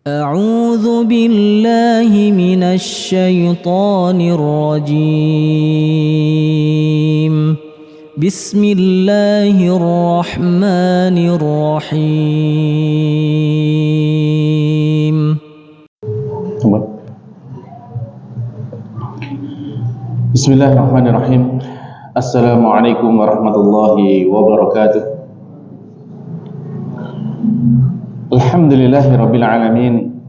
أعوذ بالله من الشيطان الرجيم. بسم الله الرحمن الرحيم. Bismillahirrahmanirrahim. Assalamualaikum warahmatullahi wabarakatuh. Alhamdulillahi rabbil alamin.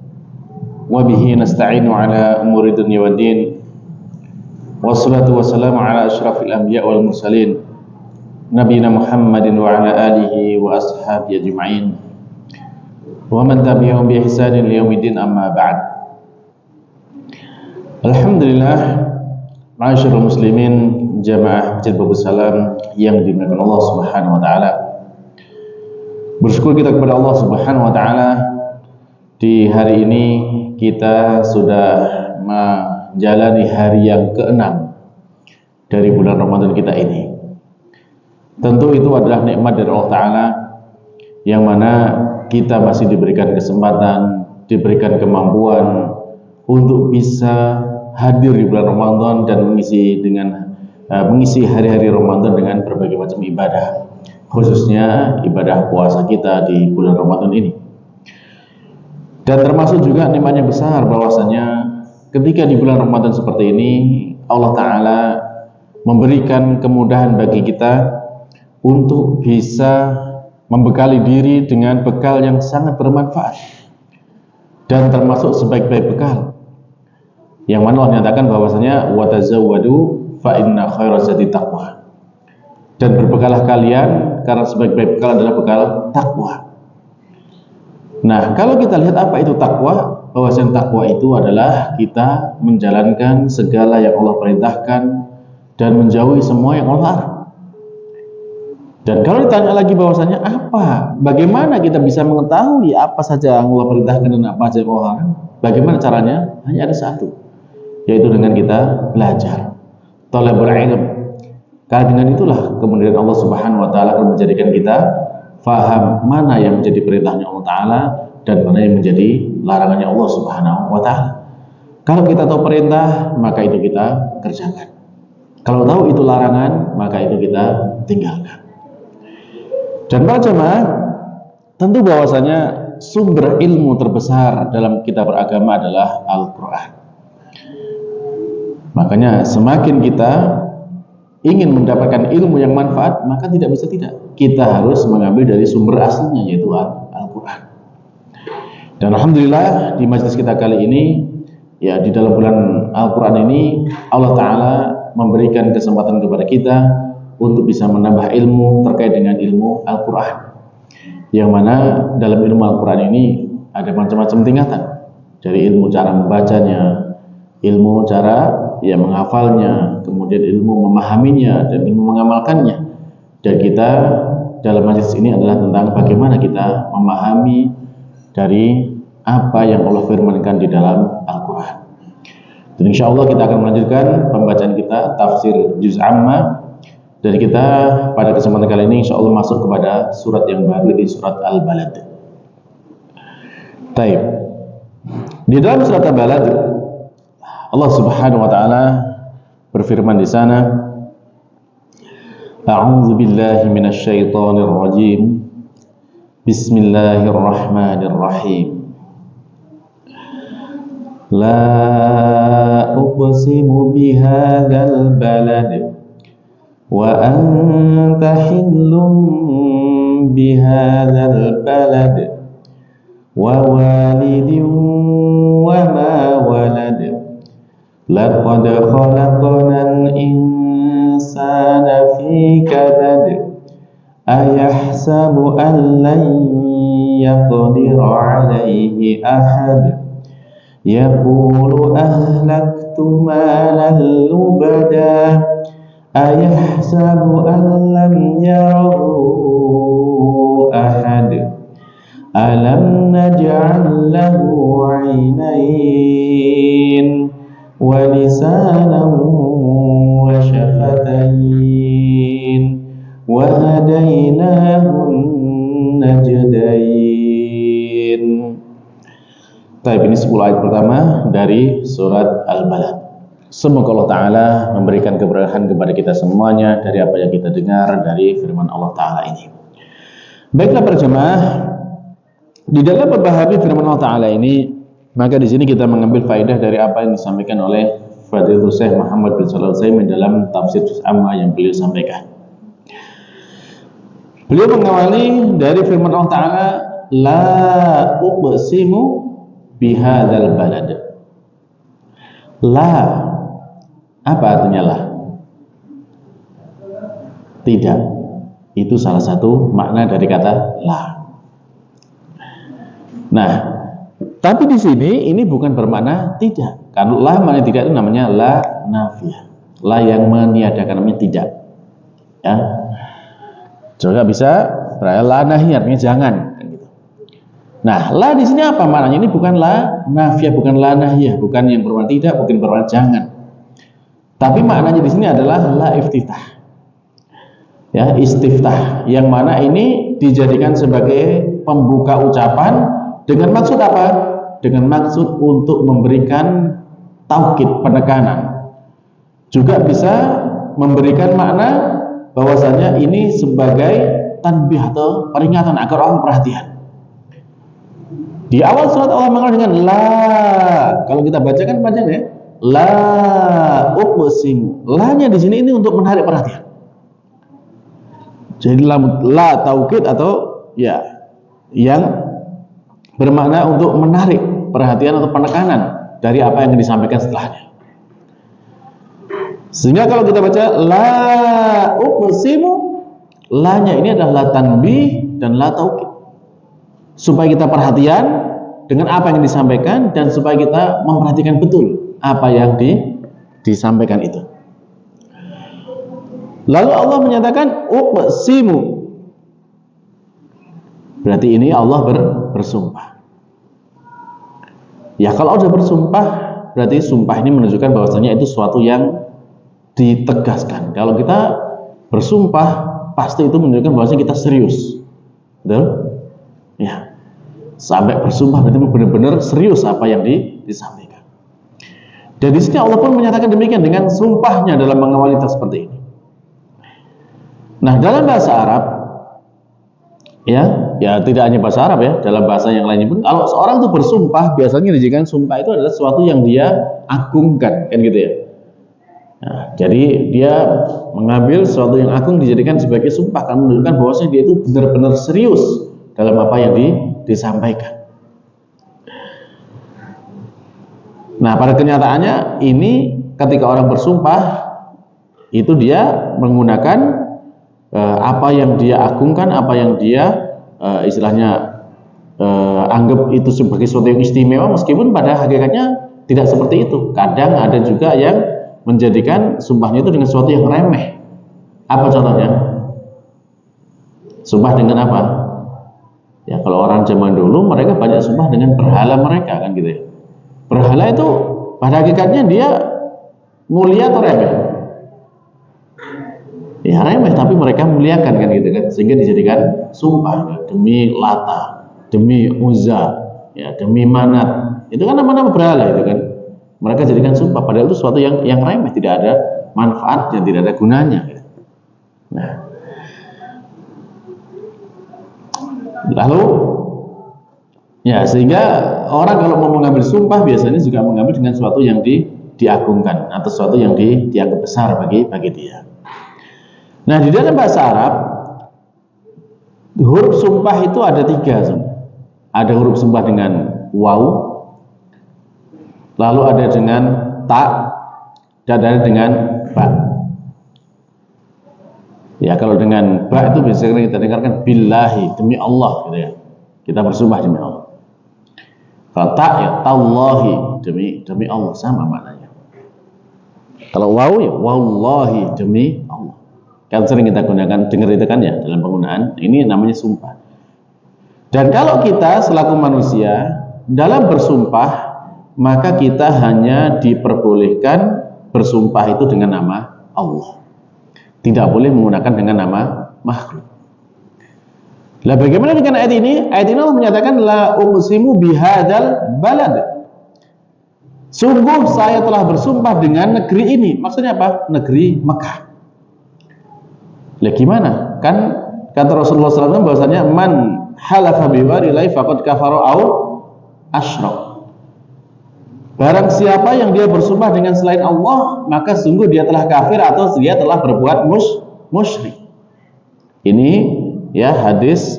Wabihi nasta'inu ala umuri dunya waddin. Wassalatu wassalamu ala asyrafil anbiya wal mursalin, nabiyina Muhammadin wa ala alihi wa ashabihi ajma'in, wa man tabi'ahum bi ihsanin liyaumiddin, amma ba'd. Alhamdulillah, ma'asyiral muslimin, jamaah Masjid Babus Salam yang dimuliakan Allah Subhanahu wa taala. Bersyukur kita kepada Allah Subhanahu wa taala, di hari ini kita sudah menjalani hari yang ke-6 dari bulan Ramadan kita ini. Tentu itu adalah nikmat dari Allah taala, yang mana kita masih diberikan kesempatan, diberikan kemampuan untuk bisa hadir di bulan Ramadan dan mengisi hari-hari Ramadan dengan berbagai macam ibadah, khususnya ibadah puasa kita di bulan Ramadan ini. Dan termasuk juga nikmatnya besar bahwasanya ketika di bulan Ramadan seperti ini, Allah Ta'ala memberikan kemudahan bagi kita untuk bisa membekali diri dengan bekal yang sangat bermanfaat, dan termasuk sebaik-baik bekal, yang mana Allah nyatakan bahwasanya wa tazawwadu fa inna khairaz zadi taqwa. Dan berbekalah kalian karena sebaik-baik bekal adalah bekal takwa. Nah, kalau kita lihat apa itu takwa, bahwasanya takwa itu adalah kita menjalankan segala yang Allah perintahkan dan menjauhi semua yang Allah larang. Dan kalau ditanya lagi bahwasanya bagaimana kita bisa mengetahui apa saja yang Allah perintahkan dan apa saja yang Allah larang? Bagaimana caranya? Hanya ada satu, yaitu dengan kita belajar, thalabul ilm. Karena dengan itulah kemudian Allah Subhanahu wa taala akan menjadikan kita faham mana yang menjadi perintahnya Allah taala dan mana yang menjadi larangannya Allah Subhanahu wa taala. Kalau kita tahu perintah, maka itu kita kerjakan. Kalau tahu itu larangan, maka itu kita tinggalkan. Dan para jemaah, tentu bahwasanya sumber ilmu terbesar dalam kita beragama adalah Al-Qur'an. Makanya semakin kita ingin mendapatkan ilmu yang manfaat, maka tidak bisa tidak, kita harus mengambil dari sumber aslinya, yaitu Al-Quran. Dan alhamdulillah di majelis kita kali ini, ya, di dalam bulan Al-Quran ini Allah Ta'ala memberikan kesempatan kepada kita untuk bisa menambah ilmu terkait dengan ilmu Al-Quran, yang mana dalam ilmu Al-Quran ini ada macam-macam tingkatan, dari ilmu cara membacanya, ilmu cara menghafalnya, kemudian ilmu memahaminya, dan ilmu mengamalkannya. Dan kita dalam majlis ini adalah tentang bagaimana kita memahami dari apa yang Allah firmankan di dalam Al-Quran. Dan insya Allah kita akan melanjutkan pembacaan kita tafsir Juz Amma, dan kita pada kesempatan kali ini insya Allah masuk kepada surat yang baru, di surat Al-Balad. Taib. Di dalam surat Al-Balad, Allah Subhanahu wa taala berfirman di sana, A'udzu billahi minasy syaithanir rajim. Bismillahirrahmanirrahim. La uqsimu bihadzal balad wa anta hillum bihadzal balad wa walidin wa ma walad. Laqad khalaqnal insana fi kabad. Ayahsabu an lan yaqdira alayhi ahad. Yaqulu ahlaktu malan lubada. Ayahsabu an lam yarahu ahad. Alam naj'al lahu 'ainayn wa lisanan wa syafatayn wa hadainahu najdayn. Tapi ini 10 ayat pertama dari surat Al-Balad. Semoga Allah Ta'ala memberikan keberkahan kepada kita semuanya dari apa yang kita dengar dari firman Allah Ta'ala ini. Baiklah para jemaah, di dalam memahami firman Allah Ta'ala ini, maka di sini kita mengambil faedah dari apa yang disampaikan oleh Fadilatul Syekh Muhammad bin Shalih Al-Utsaimin dalam tafsir Juz Amma yang beliau sampaikan. Beliau mengawali dari firman Allah Ta'ala, la uqsimu bihadzal balad. La, apa artinya la? Tidak. Itu salah satu makna dari kata la. Nah, tapi di sini ini bukan bermakna tidak. Kalau la makna tidak itu namanya la nafiyah. La yang meniadakan, namanya tidak. Ya. Juga bisa berarti la nahi, artinya jangan. Nah, la di sini apa maknanya? Ini bukan la nafiyah, bukan la nahiyah, bukan yang bermakna tidak, bukan bermakna jangan. Tapi maknanya di sini adalah la iftitah. Ya, istiftah, yang mana ini dijadikan sebagai pembuka ucapan dengan maksud apa? Dengan maksud untuk memberikan taukid, penekanan. Juga bisa memberikan makna bahwasanya ini sebagai tanbih atau peringatan agar orang perhatian. Di awal surat Allah mengatakan dengan la, kalau kita bacakan panjang ya, la uqsim. La-nya di sini ini untuk menarik perhatian. Jadi la taukid atau ya yang bermakna untuk menarik perhatian atau penekanan dari apa yang disampaikan setelahnya. Sehingga kalau kita baca la uqsimu, la-nya ini adalah la tanbih dan la taukid. Supaya kita perhatian dengan apa yang disampaikan dan supaya kita memperhatikan betul apa yang disampaikan itu. Lalu Allah menyatakan uqsimu. Berarti ini Allah bersumpah. Ya, kalau sudah bersumpah, berarti sumpah ini menunjukkan bahwasanya itu sesuatu yang ditegaskan. Kalau kita bersumpah, pasti itu menunjukkan bahwasanya kita serius. Betul? Ya. Sampai bersumpah berarti benar-benar serius apa yang disampaikan. Dan di sini Allah pun menyatakan demikian dengan sumpahnya dalam mengawali tas seperti ini. Nah, dalam bahasa Arab ya tidak hanya bahasa Arab ya, dalam bahasa yang lainnya pun kalau seorang itu bersumpah biasanya dijadikan sumpah itu adalah sesuatu yang dia agungkan, kan gitu ya. Nah, jadi dia mengambil sesuatu yang agung dijadikan sebagai sumpah karena menunjukkan bahwasanya dia itu benar-benar serius dalam apa yang disampaikan. Nah, pada kenyataannya ini ketika orang bersumpah itu dia menggunakan apa yang dia agungkan, apa yang dia istilahnya anggap itu sebagai sesuatu yang istimewa, meskipun pada hakikatnya tidak seperti itu. Kadang ada juga yang menjadikan sumpahnya itu dengan sesuatu yang remeh. Apa contohnya? Sumpah dengan apa? Ya, kalau orang zaman dulu mereka banyak sumpah dengan berhala mereka, kan gitu ya. Berhala itu pada hakikatnya dia mulia atau remeh? Ya remeh, tapi mereka muliakan, kan gitu kan, sehingga dijadikan sumpah ya, demi Lata, demi Uzza, ya demi Manat. Itu kan nama-nama berhala itu kan. Mereka jadikan sumpah padahal itu sesuatu yang remeh, tidak ada manfaatnya, tidak ada gunanya. Nah, lalu ya sehingga orang kalau mau mengambil sumpah biasanya juga mengambil dengan sesuatu yang diagungkan atau sesuatu yang dianggap besar bagi dia. Nah, di dalam bahasa Arab huruf sumpah itu ada 3. Ada huruf sumpah dengan waw, lalu ada dengan ta, dan ada dengan ba. Ya, kalau dengan ba itu biasanya kita dengarkan billahi, demi Allah gitu ya. Kita bersumpah demi Allah. Kalau ta ya tallahi, demi Allah, sama maknanya. Kalau waw ya wallahi, demi Allah. Kan sering kita gunakan, dengar itu kan ya dalam penggunaan. Ini namanya sumpah. Dan kalau kita selaku manusia dalam bersumpah, maka kita hanya diperbolehkan bersumpah itu dengan nama Allah. Tidak boleh menggunakan dengan nama makhluk. Lah bagaimana dengan ayat ini? Ayat ini Allah menyatakan la uqsimu bihadzal balad. Sungguh saya telah bersumpah dengan negeri ini. Maksudnya apa? Negeri Mekah. Lah gimana? Kan kata Rasulullah SAW bahwasanya man halafa biwarillahi faqad kafara au asyrak. Barang siapa yang dia bersumpah dengan selain Allah, maka sungguh dia telah kafir atau dia telah berbuat musyrik. Ini ya hadis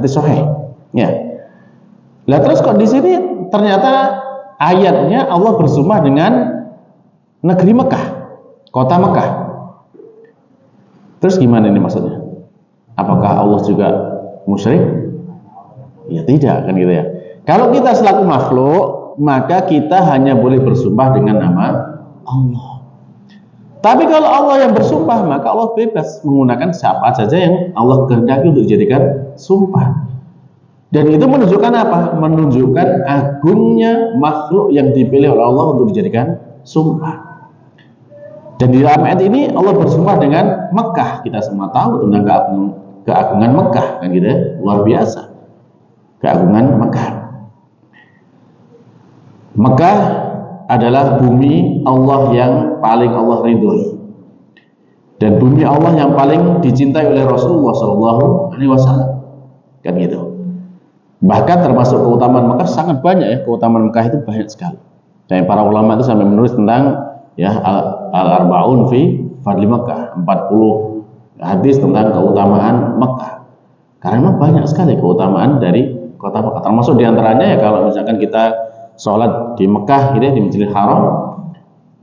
sahih. Ya. Lah terus kok di sini ternyata ayatnya Allah bersumpah dengan negeri Mekah, kota Mekah. Terus gimana ini maksudnya? Apakah Allah juga musyrik? Ya tidak, kan gitu ya. Kalau kita selaku makhluk, maka kita hanya boleh bersumpah dengan nama Allah. Tapi kalau Allah yang bersumpah, maka Allah bebas menggunakan siapa saja yang Allah kehendaki untuk dijadikan sumpah. Dan itu menunjukkan apa? Menunjukkan agungnya makhluk yang dipilih oleh Allah untuk dijadikan sumpah. Dan di dalam ayat ini Allah bersumpah dengan Mekah. Kita semua tahu tentang keagungan Mekah, kan gitu ya? Luar biasa. Keagungan Mekah. Mekah adalah bumi Allah yang paling Allah ridhoi, dan bumi Allah yang paling dicintai oleh Rasulullah SAW, kan gitu. Bahkan termasuk keutamaan Mekah sangat banyak ya, keutamaan Mekah itu banyak sekali. Dan para ulama itu sampai menulis tentang ya al-arba'un fi fadli Mekah, 40 hadis tentang keutamaan Mekah. Karena memang banyak sekali keutamaan dari kota Mekah. Termasuk diantaranya ya kalau misalkan kita sholat di Mekah gitu ya, di Masjidil Haram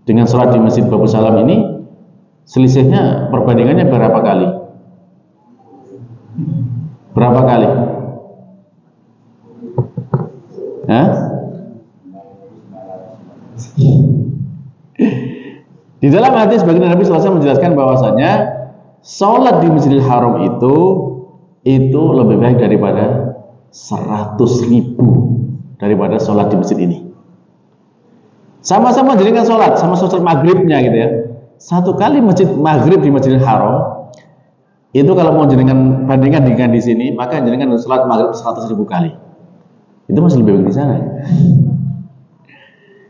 dengan sholat di Masjid Babu Salam ini selisihnya perbandingannya berapa kali? Berapa kali? Hah? Di dalam hadis baginda Nabi SAW menjelaskan bahwasanya sholat di Masjidil Haram itu lebih baik daripada 100.000 daripada sholat di masjid ini. Sama-sama jadikan sholat, sama sholat maghribnya gitu ya. Satu kali masjid maghrib di Masjidil Haram itu kalau mau jenengan bandingkan dengan di sini, maka jenengan sholat maghrib 100.000 kali. Itu masih lebih baik di sana.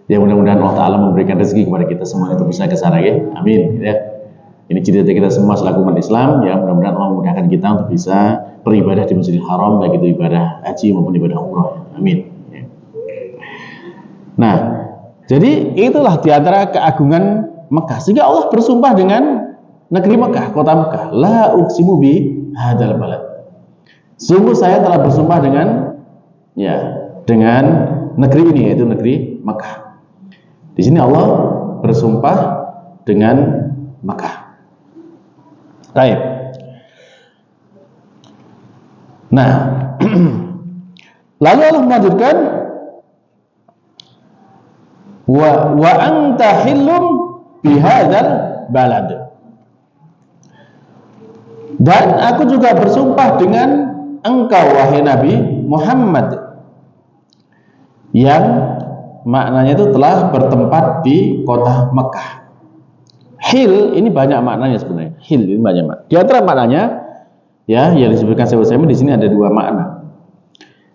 Ya mudah-mudahan Allah Ta'ala memberikan rezeki kepada kita semua itu bisa ke sana ya. Amin gitu ya. Ini cita-cita kita semua selaku umat Islam ya, mudah-mudahan Allah memudahkan kita untuk bisa beribadah di Masjidil Haram, baik itu ibadah haji maupun ibadah umrah. Amin. Nah, jadi itulah diantara keagungan Mekah. Sehingga Allah bersumpah dengan negeri Mekah, kota Mekah. La uqsimu bi hadzal balad. Sungguh saya telah bersumpah dengan negeri ini, yaitu negeri Mekah. Di sini Allah bersumpah dengan Mekah. Baik. Nah, lalu Allah melanjutkan wa anta hillum bihadzal balad. Dan aku juga bersumpah dengan engkau wahai Nabi Muhammad yang maknanya itu telah bertempat di kota Mekah. Hil ini banyak maknanya sebenarnya. Hil ini banyak makna. Di antara maknanya ya yang disebutkan Syaikhul Utsaimin di sini ada dua makna.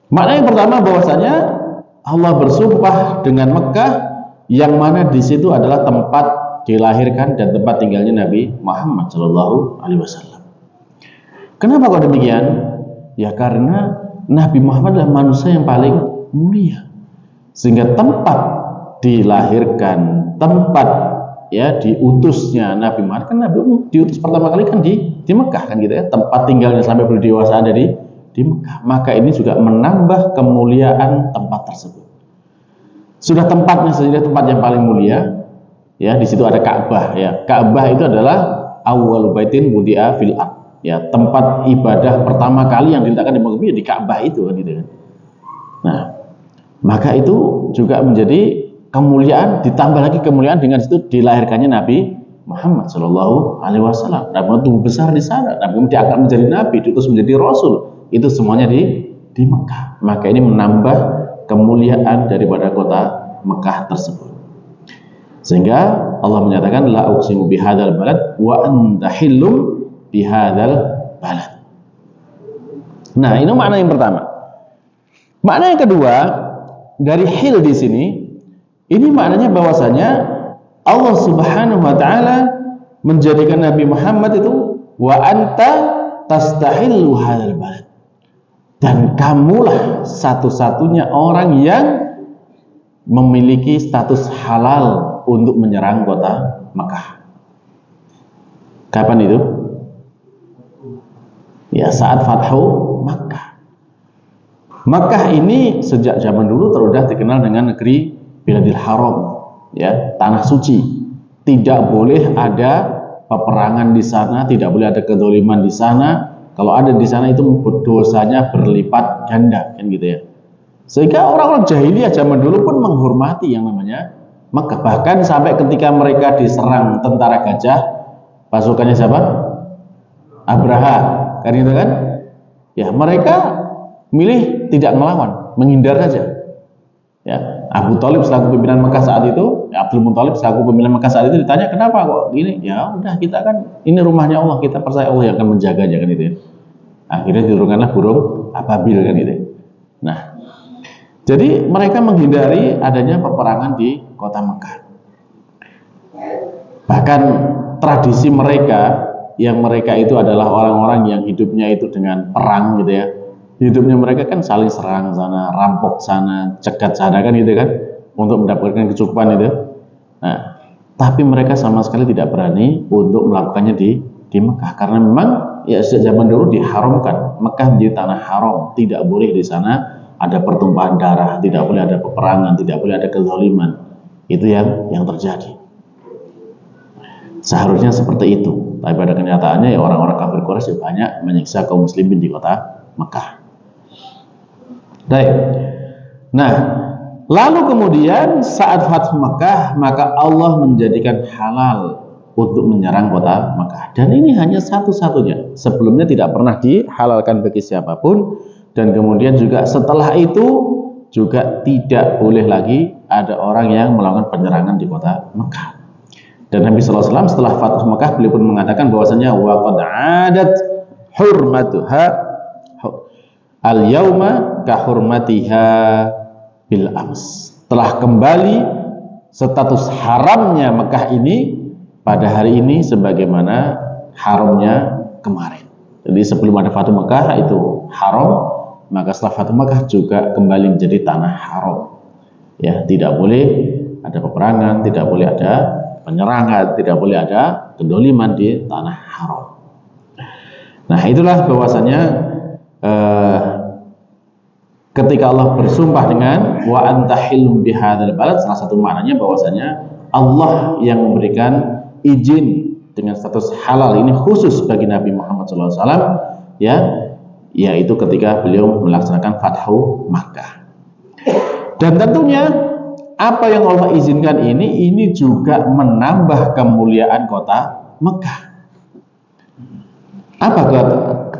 Makna yang pertama bahwasanya Allah bersumpah dengan Mekah yang mana di situ adalah tempat dilahirkan dan tempat tinggalnya Nabi Muhammad SAW. Kenapa kok demikian? Ya karena Nabi Muhammad adalah manusia yang paling mulia, sehingga tempat dilahirkan, tempat ya diutusnya Nabi Muhammad, kan Nabi diutus pertama kali kan di Mekah kan gitu ya, tempat tinggalnya sampai berdewasa ada di Mekah. Maka ini juga menambah kemuliaan tempat tersebut. Sudah tempatnya saja tempat yang paling mulia, ya di situ ada Ka'bah ya. Ka'bah itu adalah awwalu baitin wudi'a fil ard, ya tempat ibadah pertama kali yang diletakkan di bumi di Ka'bah itu kan gitu kan. Nah, maka itu juga menjadi kemuliaan, ditambah lagi kemuliaan dengan situ dilahirkannya Nabi Muhammad Shallallahu Alaihi Wasallam. Nabi Muhammad tumbuh besar di sana, Nabi Muhammad diangkat menjadi Nabi, diutus menjadi Rasul, itu semuanya di Mekah. Maka ini menambah kemuliaan daripada kota Mekah tersebut. Sehingga Allah menyatakan la uqsimu bihadzal balad wa anta hillum bihadzal balad. Nah, ini makna yang pertama. Makna yang kedua dari hil di sini, ini maknanya bahwasanya Allah Subhanahu wa taala menjadikan Nabi Muhammad itu wa anta tastahillu hadzal balad. Dan kamulah satu-satunya orang yang memiliki status halal untuk menyerang kota Makkah. Kapan itu? Ya, saat Fathu Makkah. Makkah ini sejak zaman dulu sudah dikenal dengan negeri Biladil Haram, ya, tanah suci. Tidak boleh ada peperangan di sana, tidak boleh ada kedzaliman di sana. Kalau ada di sana itu dosanya berlipat ganda, kan gitu ya. Sehingga orang-orang jahiliyah zaman dulu pun menghormati yang namanya Makkah. Bahkan sampai ketika mereka diserang tentara gajah, pasukannya siapa? Abraha, kan gitu kan? Ya, mereka milih tidak melawan, menghindar saja. Ya, Abu Thalib selaku pimpinan Mekah saat itu, ya, Abdul Muthalib selaku pimpinan Mekah saat itu ditanya kenapa kok gini? Ya udah, kita kan ini rumahnya Allah, kita percaya Allah yang akan menjaganya, kan itu ya. Akhirnya diturunkanlah burung ababil, kan itu. Nah, jadi mereka menghindari adanya peperangan di kota Mekah. Bahkan tradisi mereka, yang mereka itu adalah orang-orang yang hidupnya itu dengan perang gitu ya. Hidupnya mereka kan saling serang sana, rampok sana, cegat sana, kan gitu kan, untuk mendapatkan kecukupan itu. Nah, tapi mereka sama sekali tidak berani untuk melakukannya di Mekah, karena memang ya sejak zaman dulu diharamkan. Mekah menjadi tanah haram, tidak boleh di sana ada pertumpahan darah, tidak boleh ada peperangan, tidak boleh ada kezaliman. Itu yang terjadi. Seharusnya seperti itu, tapi pada kenyataannya ya orang-orang kafir Quraisy banyak menyiksa kaum muslimin di kota Mekah. Baik. Nah, lalu kemudian saat Fathu Mekah, maka Allah menjadikan halal untuk menyerang kota Mekah. Dan ini hanya satu-satunya. Sebelumnya tidak pernah dihalalkan bagi siapapun. Dan kemudian juga setelah itu juga tidak boleh lagi ada orang yang melakukan penyerangan di kota Mekah. Dan Nabi SAW setelah Fathu Mekah, beliau pun mengatakan bahwasanya wa qad 'adat hurmatuha al-yauma ka hurmatiha bil ams. Telah kembali status haramnya Mekah ini pada hari ini sebagaimana haramnya kemarin. Jadi sebelum ada Fathu Mekah itu haram, maka setelah Fathu Mekah juga kembali menjadi tanah haram. Ya, tidak boleh ada peperangan, tidak boleh ada penyerangan, tidak boleh ada kedoliman di tanah haram. Nah, itulah bahwasanya ketika Allah bersumpah dengan wa antahilum bihadzal balad, salah satu maknanya bahwasanya Allah yang memberikan izin dengan status halal ini khusus bagi Nabi Muhammad SAW, ya, yaitu ketika beliau melaksanakan Fathu Makkah. Dan tentunya apa yang Allah izinkan ini juga menambah kemuliaan kota Mekah. Apa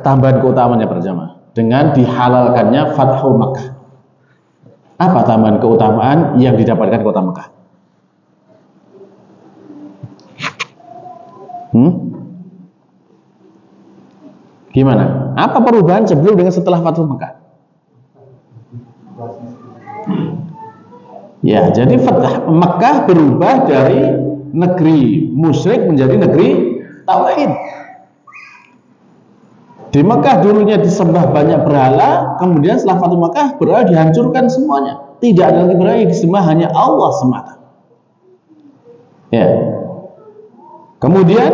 tambahan keutamaannya para jamaah dengan dihalalkannya Fathu Makkah? Apa tambahan keutamaan yang didapatkan kota Mekah? Gimana? Apa perubahan sebelum dengan setelah Fathu Mekah? Ya, jadi Mekah berubah dari negeri musyrik menjadi negeri tauhid. Di Mekah dulunya disembah banyak berhala, kemudian setelah Fathu Mekah berhala dihancurkan semuanya. Tidak ada lagi berhala yang disembah, hanya Allah semata. Ya. Kemudian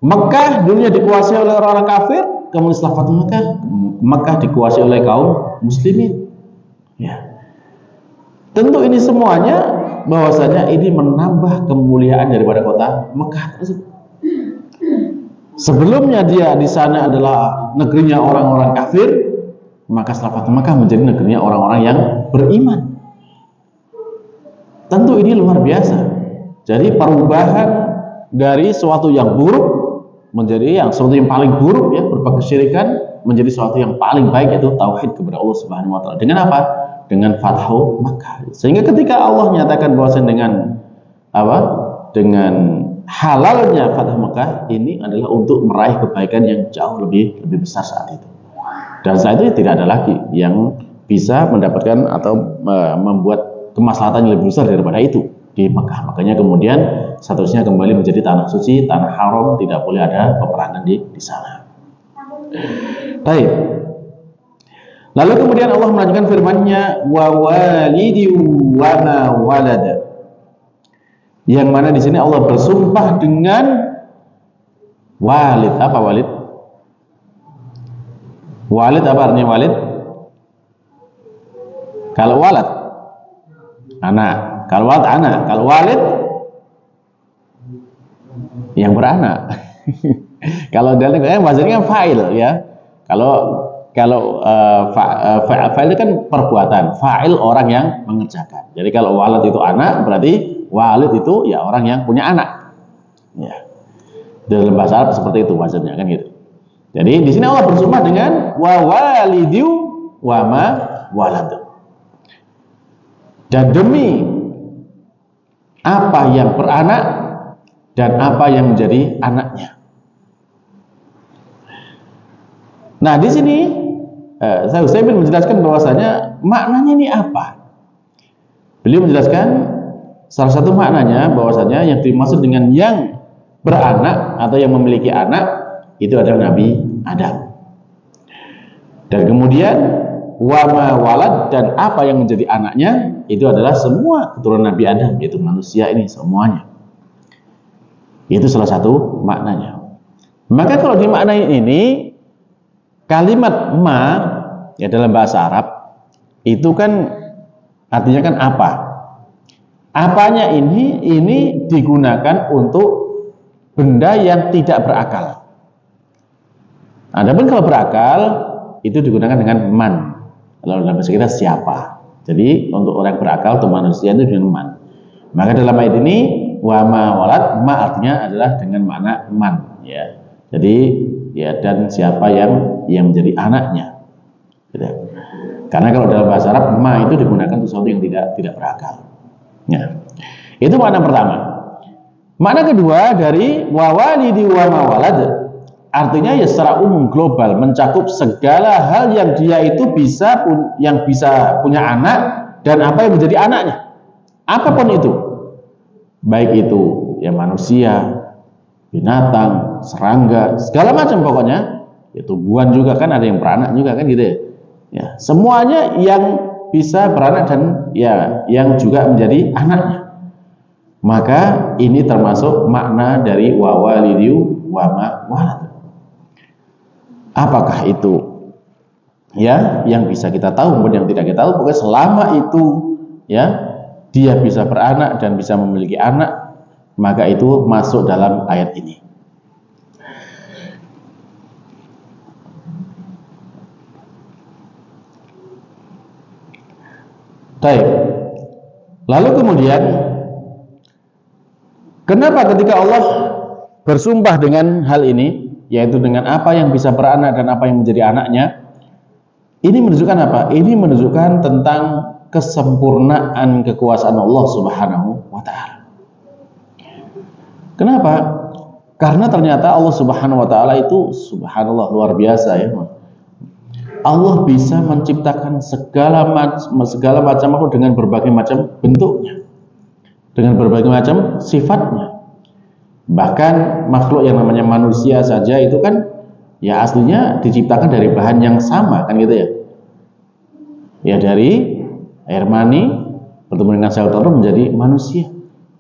Mekah dulunya dikuasai oleh orang-orang kafir, kemudian setelah Fathu Mekah, Mekah dikuasai oleh kaum muslimin. Ya. Tentu ini semuanya bahwasanya ini menambah kemuliaan daripada kota Mekah tersebut. Sebelumnya dia di sana adalah negerinya orang-orang kafir, maka setelah Fathu Mekah menjadi negerinya orang-orang yang beriman. Tentu ini luar biasa. Jadi perubahan dari suatu yang buruk menjadi sesuatu yang paling buruk, ya, berupa kesyirikan, menjadi sesuatu yang paling baik, yaitu tauhid kepada Allah Subhanahu wa taala. Dengan apa? Dengan Fathu Makkah. Sehingga ketika Allah menyatakan bahwasanya dengan apa? Dengan halalnya Fathu Makkah ini adalah untuk meraih kebaikan yang jauh lebih besar saat itu. Dan setelah itu tidak ada lagi yang bisa mendapatkan atau membuat kemaslahatan yang lebih besar daripada itu di Mekah. Makanya kemudian statusnya kembali menjadi tanah suci, tanah haram, tidak boleh ada peperangan di sana. Baik. Lalu kemudian Allah melanjutkan firman-Nya, wa walidi wa ma walada. Yang mana di sini Allah bersumpah dengan walid. Apa walid? Walid apa artinya walid? Kalau walad anak, kalau walad anak, kalau walid yang beranak. Kalau dalam bahasanya kan fa'il ya. Kalau fa'il itu kan perbuatan, fa'il orang yang mengerjakan. Jadi kalau walad itu anak, berarti walid itu ya orang yang punya anak. Ya. Dalam bahasa Arab seperti itu bahasanya kan gitu. Jadi di sini Allah bersumpah dengan wa walidiu wa ma walad. Dan demi apa yang beranak dan apa yang menjadi anaknya. Nah, di sini saya ingin menjelaskan bahwasanya maknanya ini apa. Beliau menjelaskan salah satu maknanya bahwasanya yang dimaksud dengan yang beranak atau yang memiliki anak itu adalah Nabi Adam. Dan kemudian wama walad, dan apa yang menjadi anaknya itu adalah semua keturunan Nabi Adam, yaitu manusia ini semuanya. Itu salah satu maknanya. Maka kalau dimaknai ini kalimat ma ya dalam bahasa Arab itu kan artinya kan apa? Apanya ini digunakan untuk benda yang tidak berakal. Adapun kalau berakal itu digunakan dengan man. Kalau dalam bahasa kita siapa. Jadi untuk orang berakal atau manusia itu dengan man. Maka dalam ayat ini wa ma walad, ma artinya adalah dengan makna man ya. Jadi ya dan siapa yang menjadi anaknya. Gitu. Karena kalau dalam bahasa Arab ma itu digunakan untuk sesuatu yang tidak berakal. Ya. Itu makna pertama. Makna kedua dari wa walidi wa ma walad, artinya ya secara umum global mencakup segala hal yang dia itu bisa punya anak dan apa yang menjadi anaknya. Apapun itu. Baik itu ya manusia, binatang, serangga, segala macam pokoknya. Ya tumbuhan juga kan ada yang beranak juga kan gitu ya. Ya, semuanya yang bisa beranak dan ya yang juga menjadi anaknya. Maka ini termasuk makna dari wa walidiu wa ma walad. Apakah itu ya yang bisa kita tahu maupun yang tidak kita tahu, pokoknya selama itu ya dia bisa beranak dan bisa memiliki anak, maka itu masuk dalam ayat ini. Baik. Lalu kemudian kenapa ketika Allah bersumpah dengan hal ini, yaitu dengan apa yang bisa beranak dan apa yang menjadi anaknya, ini menunjukkan apa? Ini menunjukkan tentang kesempurnaan kekuasaan Allah Subhanahu wa Ta'ala. Kenapa? Karena ternyata Allah Subhanahu wa Ta'ala itu subhanallah luar biasa ya. Allah bisa menciptakan segala macam makhluk dengan berbagai macam bentuknya, dengan berbagai macam sifatnya. Bahkan makhluk yang namanya manusia saja itu kan ya aslinya diciptakan dari bahan yang sama kan gitu ya. Ya dari air mani bertemu dengan sel telur menjadi manusia.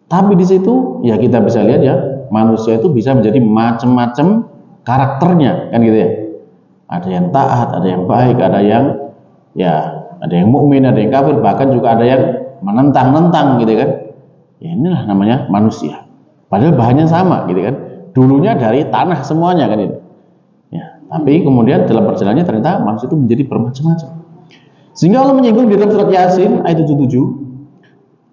Tapi di situ ya kita bisa lihat ya, manusia itu bisa menjadi macam-macam karakternya kan gitu ya. Ada yang taat, ada yang baik, ada yang mukmin, ada yang kafir, bahkan juga ada yang menentang-nentang gitu kan. Ya inilah namanya manusia. Padahal bahannya sama gitu kan. Dulunya dari tanah semuanya kan itu. Ya, tapi kemudian dalam perjalanannya ternyata manusia itu menjadi bermacam-macam. Sehingga Allah menyinggung di dalam surat Yasin ayat 77.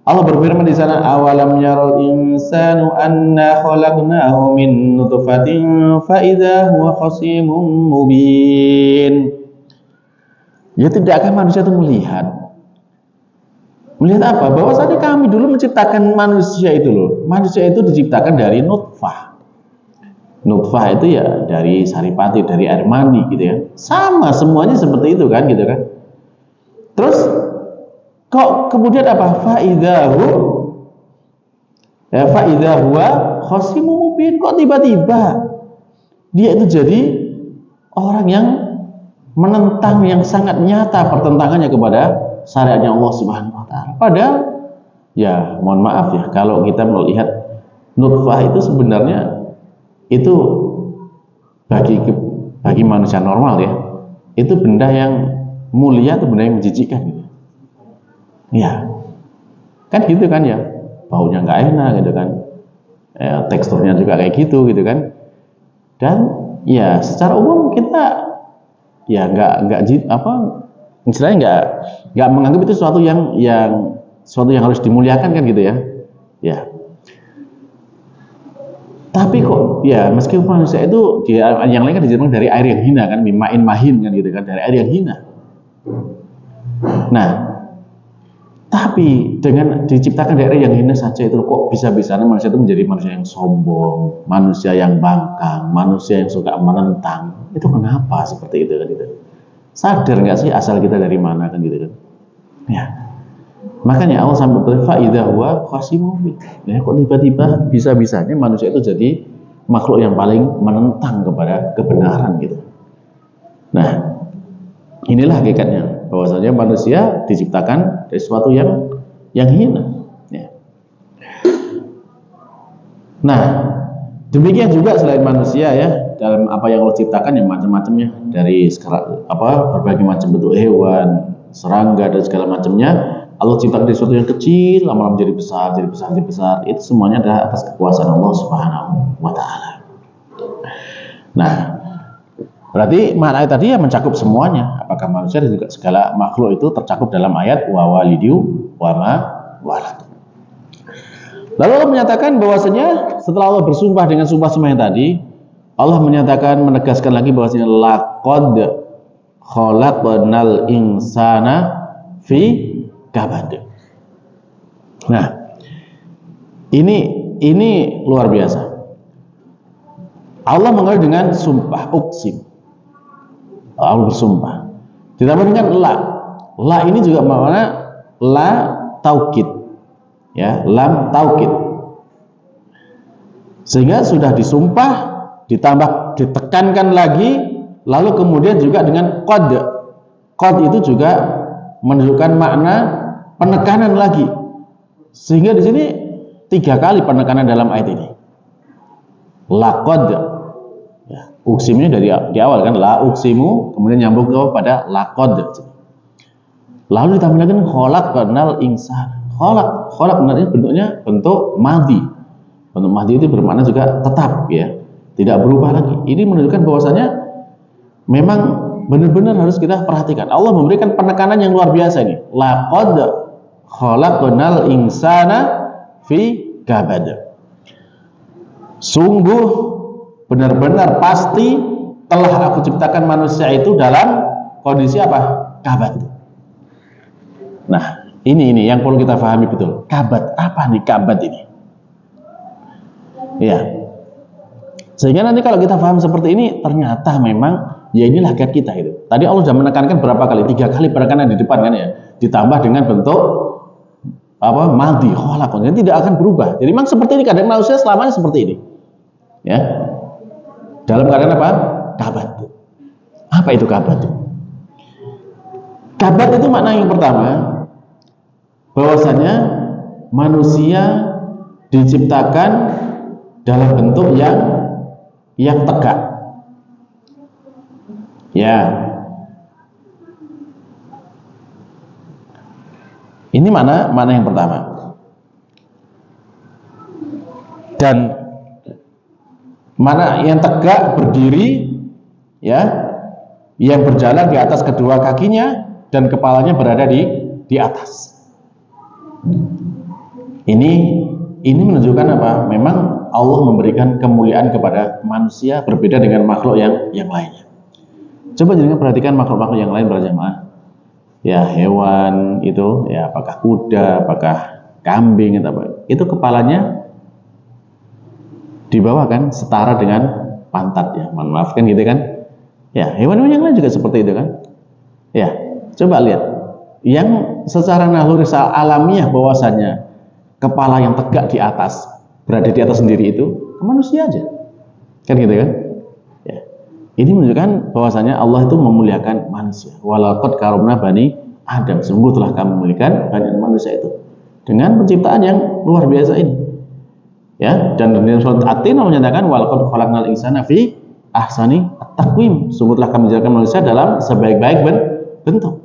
Allah berfirman di sana, awalam yaral insanu anna khalaqnahu min nutfatin fa idza huwa khasimun mubin. Ya tidakkah manusia itu melihat apa? Bahwasanya kami dulu menciptakan manusia itu loh. Manusia itu diciptakan dari nutfah. nutfah itu ya dari saripati, dari air mani gitu ya. Sama semuanya seperti itu kan gitu kan. Terus kok kemudian apa? Fa'idha huwa khasimun mubin. Kok tiba-tiba dia itu jadi orang yang menentang, yang sangat nyata pertentangannya kepada syariatnya Allah Subhanahu wa taala. Padahal ya mohon maaf ya, kalau kita melihat nutfah itu sebenarnya itu bagi manusia normal ya, itu benda yang mulia atau benda yang menjijikkan gitu. Ya, kan gitu kan ya, baunya nggak enak gitu kan, teksturnya juga kayak gitu kan. Dan ya secara umum kita ya nggak istilahnya nggak menganggap itu sesuatu yang harus dimuliakan kan gitu ya. Ya. Tapi kok ya meskipun manusia itu yang lain kan dijadikan dari air yang hina kan, mimain mahin kan gitu kan, dari air yang hina. Nah, tapi dengan diciptakan dari air yang hina saja itu kok bisa-bisanya manusia itu menjadi manusia yang sombong, manusia yang bangkang, manusia yang suka menentang. Itu kenapa seperti itu kan gitu? Sadar nggak sih asal kita dari mana kan gitu kan? Ya. Makanya Allah sampai berfirman idza huwa khasimun. Ya, kok tiba-tiba bisa-bisanya manusia itu jadi makhluk yang paling menentang kepada kebenaran gitu. Nah, inilah hakikatnya bahwasanya manusia diciptakan dari sesuatu yang hina. Ya. Nah, demikian juga selain manusia ya, dalam apa yang Allah ciptakan yang macam-macamnya, dari berbagai macam bentuk hewan, serangga dan segala macamnya. Allah ciptakan dari sesuatu yang kecil, lama-lama jadi besar. Itu semuanya adalah atas kekuasaan Allah Subhanahu wa taala. Nah, berarti makna tadi ya mencakup semuanya. Apakah manusia dan juga segala makhluk itu tercakup dalam ayat wa walidu wa ma walad. Lalu Allah menyatakan bahwasanya setelah Allah bersumpah dengan sumpah-sumpah yang tadi, Allah menegaskan lagi bahwasanya laqad khalaqnal insana fi kabad. Nah, ini luar biasa. Allah mengawali dengan sumpah, uksim. Allah bersumpah. Ditambah dengan la. La ini juga makna la taukid. Ya, lam taukid. Sehingga sudah disumpah, ditambah ditekankan lagi, lalu kemudian juga dengan qad. Qad itu juga menunjukkan makna penekanan lagi, sehingga di sini 3 kali penekanan dalam ayat ini. Laqad, ya, uksimnya dari di awal kan, la uksimu, kemudian nyambung kepada laqad. Lalu ditambah lagi khalaqnal insana. Khalaq bentuknya bentuk madhi. Bentuk madhi itu bermakna juga tetap ya, tidak berubah lagi. Ini menunjukkan bahwasanya memang benar-benar harus kita perhatikan. Allah memberikan penekanan yang luar biasa ini. Laqad khalaqnal insana fi kabad. Sungguh benar-benar pasti telah aku ciptakan manusia itu dalam kondisi apa? Kabad. Nah, ini yang perlu kita pahami betul. Kabad, apa nih kabad ini? Ya. Sehingga nanti kalau kita paham seperti ini, ternyata memang ya inilah hakikat kita itu. Tadi Allah sudah menekankan berapa kali? 3 kali penekanan di depan kan ya. Ditambah dengan bentuk madhi, khalaqun. Jadi tidak akan berubah. Jadi memang seperti ini keadaan manusia selamanya seperti ini. Ya. Dalam keadaan apa? Kabad. Apa itu kabad? Kabad itu makna yang pertama, bahwasanya manusia diciptakan dalam bentuk yang tegak. Ya, ini mana yang pertama. Dan mana yang tegak berdiri, ya, yang berjalan di atas kedua kakinya dan kepalanya berada di atas. Ini menunjukkan apa? Memang Allah memberikan kemuliaan kepada manusia berbeda dengan makhluk yang lainnya. Coba jangan perhatikan makhluk-makhluk yang lain para jemaah. Ya, hewan itu, ya apakah kuda, apakah kambing atau apa. Itu kepalanya di bawah kan setara dengan pantat ya, mohon maaf kan gitu kan. Ya, hewan-hewan yang lain juga seperti itu kan. Ya, coba lihat. Yang secara naluri alamiah bahwasanya kepala yang tegak di atas, berada di atas sendiri itu manusia aja. Kan gitu kan? Ya. Ini menunjukkan bahwasanya Allah itu memuliakan manusia. Walaqad karomna bani Adam, sungguh telah kami memuliakan bani manusia itu dengan penciptaan yang luar biasa ini. Ya, dan dalam surat At-Tin menyatakan walaqad khalaqnal insana fi ahsani at-taqwim, sungguh telah kami menjadikan manusia dalam sebaik-baik bentuk.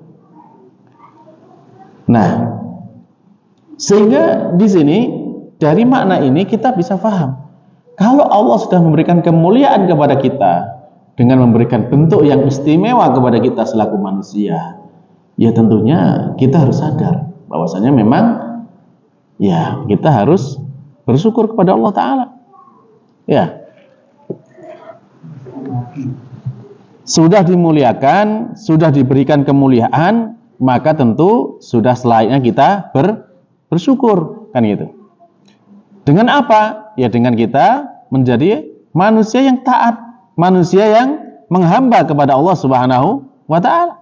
Nah, sehingga di sini dari makna ini kita bisa paham kalau Allah sudah memberikan kemuliaan kepada kita dengan memberikan bentuk yang istimewa kepada kita selaku manusia, ya tentunya kita harus sadar bahwasanya memang ya kita harus bersyukur kepada Allah Ta'ala. Ya, sudah dimuliakan, sudah diberikan kemuliaan, maka tentu sudah selayaknya kita bersyukur, kan gitu. Dengan apa? Ya dengan kita menjadi manusia yang taat, manusia yang menghamba kepada Allah Subhanahu wa Ta'ala.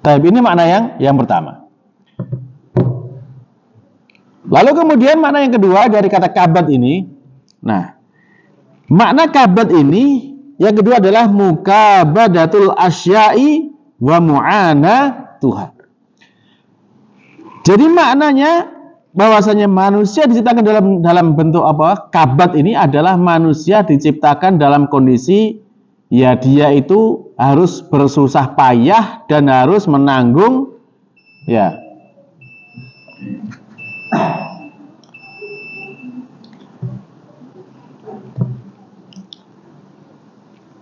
Tapi ini makna yang pertama. Lalu kemudian makna yang kedua dari kata kabat ini. Nah, makna kabat ini yang kedua adalah mukabadatul asya'i wa mu'ana Tuhan. Jadi maknanya bahwasanya manusia diciptakan dalam bentuk apa? Kabat ini adalah manusia diciptakan dalam kondisi ya dia itu harus bersusah payah dan harus menanggung ya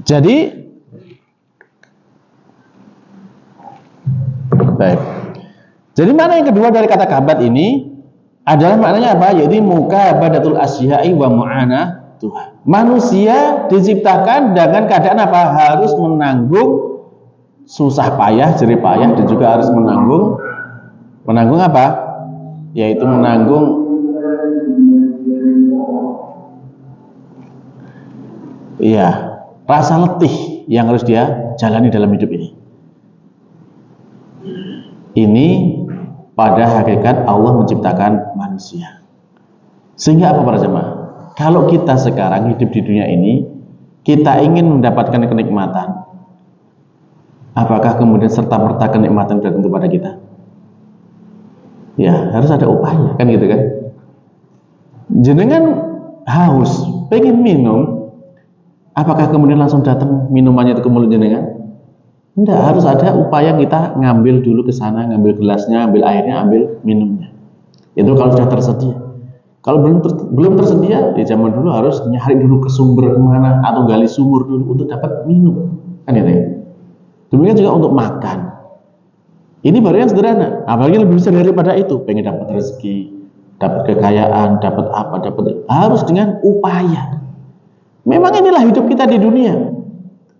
jadi baik. Jadi makna yang kedua dari kata kabat ini adalah maknanya apa? Yaitu mukabadatul asya'i wa mu'ana Tuhan. Manusia diciptakan dengan keadaan apa? Harus menanggung susah payah, jerih payah, dan juga harus menanggung apa? Yaitu menanggung iya, rasa letih yang harus dia jalani dalam hidup ini. Ini pada hakikat Allah menciptakan manusia. Sehingga apa para jemaah? Kalau kita sekarang hidup di dunia ini, kita ingin mendapatkan kenikmatan, apakah kemudian serta-merta kenikmatan datang kepada kita? Ya, harus ada upaya, kan gitu kan? Jenengan haus, pengen minum, apakah kemudian langsung datang minumannya itu ke mulut jenengan? Tidak, harus ada upaya kita ngambil dulu ke sana, ngambil gelasnya, ambil airnya, ambil minumnya. Itu kalau sudah tersedia. Kalau belum tersedia, di zaman dulu harus nyari dulu ke sumber kemana atau gali sumur dulu untuk dapat minum, kan itu ya? Demikian juga untuk makan. Ini baru yang sederhana, apalagi lebih besar daripada itu. Pengen dapat rezeki, dapat kekayaan, dapat apa, harus dengan upaya. Memang inilah hidup kita di dunia.